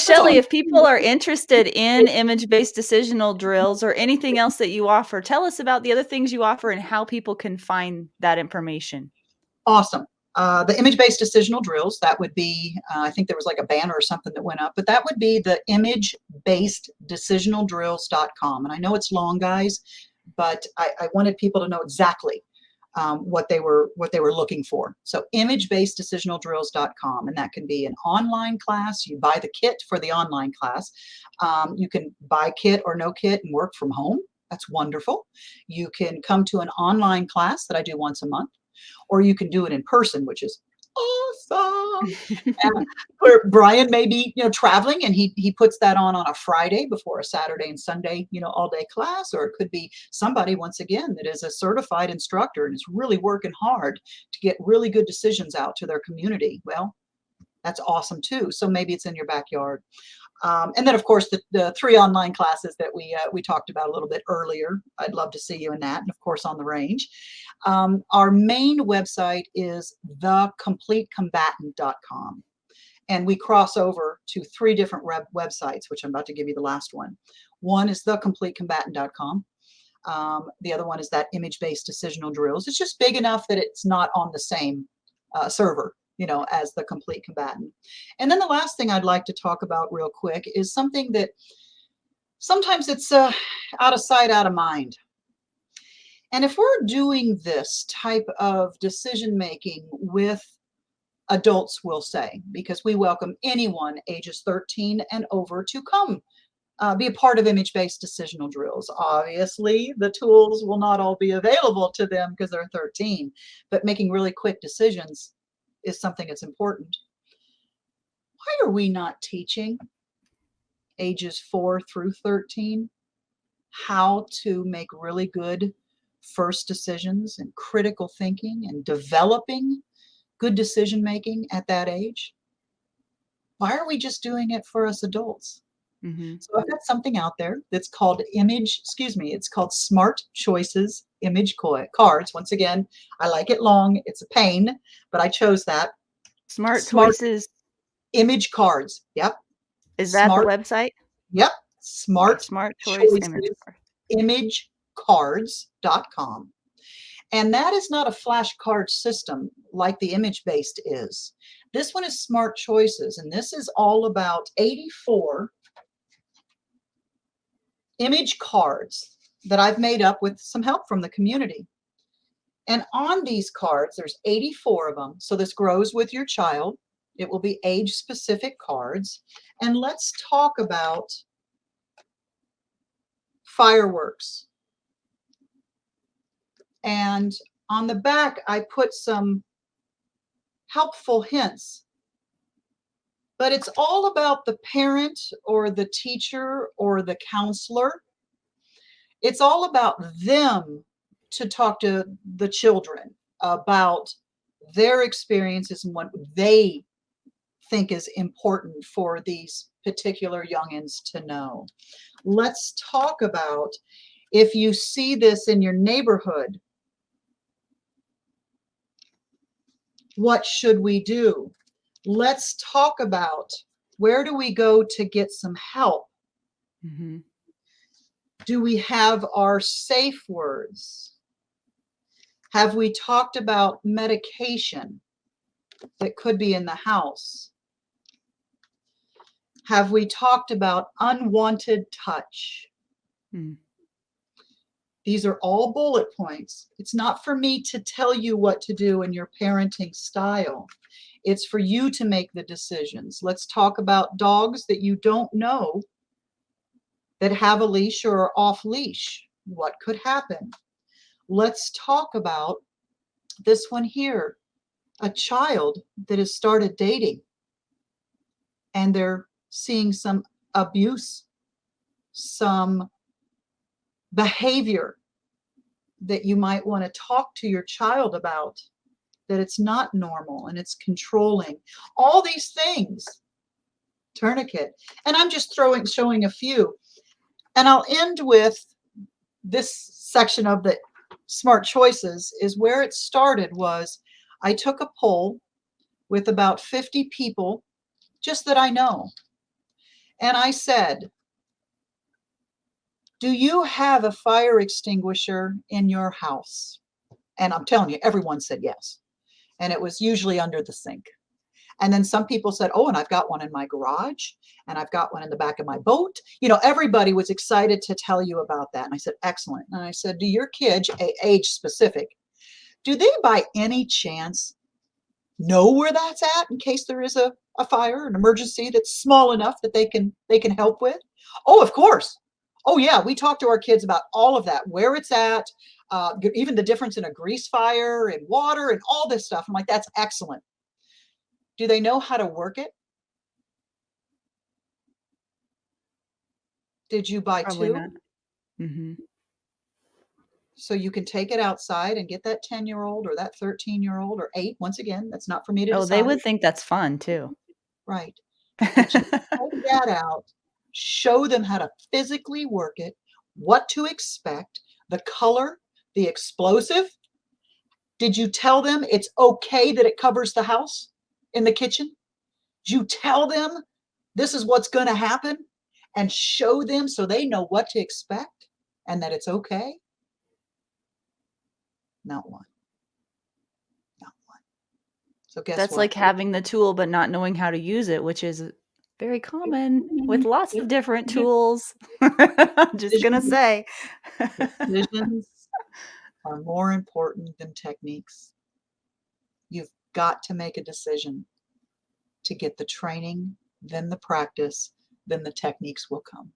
That's all. Shelley, if people are interested in image-based decisional drills or anything else that you offer, tell us about the other things you offer and how people can find that information. Awesome. The image-based decisional drills, that would be, I think there was like a banner or something that went up, but that would be the image-based-decisional-drills.com. And I know it's long, guys, but I wanted people to know exactly what they were looking for. So image-based-decisional-drills.com, and that can be an online class. You buy the kit for the online class. You can buy kit or no kit and work from home. That's wonderful. You can come to an online class that I do once a month, or you can do it in person, which is awesome. And where Brian may be, traveling, and he puts that on a Friday before a Saturday and Sunday, all day class. Or it could be somebody, once again, that is a certified instructor and is really working hard to get really good decisions out to their community. Well, that's awesome too. So maybe it's in your backyard. And then, of course, the 3 online classes that we talked about a little bit earlier. I'd love to see you in that, and of course on the range. Our main website is thecompletecombatant.com, and we cross over to 3 different websites, which I'm about to give you the last one. One is thecompletecombatant.com. The other one is that image-based decisional drills. It's just big enough that it's not on the same server, as the Complete Combatant. And then the last thing I'd like to talk about real quick is something that sometimes it's out of sight, out of mind. And if we're doing this type of decision making with adults, we'll say, because we welcome anyone ages 13 and over to come be a part of image-based decisional drills. Obviously, the tools will not all be available to them because they're 13, but making really quick decisions is something that's important. Why are we not teaching ages 4 through 13 how to make really good first decisions and critical thinking and developing good decision making at that age? Why are we just doing it for us adults? Mm-hmm. So I've got something out there that's called it's called Smart Choices Image Cards. Once again, I like it long. It's a pain, but I chose that. Smart Choices Image Cards. Yep. Is that the website? Yep. Smart Choice Image Cards.com. And that is not a flashcard system like the image-based is. This one is Smart Choices, and this is all about 84 image cards that I've made up with some help from the community. And on these cards, there's 84 of them. So this grows with your child. It will be age-specific cards. And let's talk about fireworks. And on the back, I put some helpful hints. But it's all about the parent or the teacher or the counselor. It's all about them to talk to the children about their experiences and what they think is important for these particular youngins to know. Let's talk about if you see this in your neighborhood, what should we do? Let's talk about where do we go to get some help? Mm-hmm. Do we have our safe words? Have we talked about medication that could be in the house? Have we talked about unwanted touch? Mm. These are all bullet points. It's not for me to tell you what to do in your parenting style. It's for you to make the decisions. Let's talk about dogs that you don't know that have a leash or are off leash. What could happen? Let's talk about this one here, a child that has started dating and they're seeing some abuse, some behavior that you might want to talk to your child about, that it's not normal and it's controlling. All these things. Tourniquet. And I'm just showing a few. And I'll end with this section of the Smart Choices is where it started was I took a poll with about 50 people just that I know. And I said, do you have a fire extinguisher in your house? And I'm telling you, everyone said yes. And it was usually under the sink. And then some people said, oh, and I've got one in my garage, and I've got one in the back of my boat. You know, everybody was excited to tell you about that. And I said, excellent. And I said, do your kids, age specific, do they by any chance know where that's at in case there is a fire, an emergency that's small enough that they can help with? Oh, of course. Oh yeah, we talk to our kids about all of that, where it's at, even the difference in a grease fire and water and all this stuff. I'm like, that's excellent. Do they know how to work it? Did you buy Probably two? not. Mhm. So you can take it outside and get that 10-year-old or that 13-year-old or 8. Once again, that's not for me to Oh, they decide. would think that's fun too. Right. But you take that out, show them how to physically work it, what to expect, the color, the explosive. Did you tell them it's okay that it covers the house in the kitchen? Did you tell them this is what's going to happen and show them so they know what to expect and that it's okay? Not one. Not one. So guess That's what? like having the tool but not knowing how to use it, which is very common with lots of different tools. I'm just gonna Decisions, say. decisions are more important than techniques. You've got to make a decision to get the training, then the practice, then the techniques will come.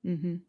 Mhm.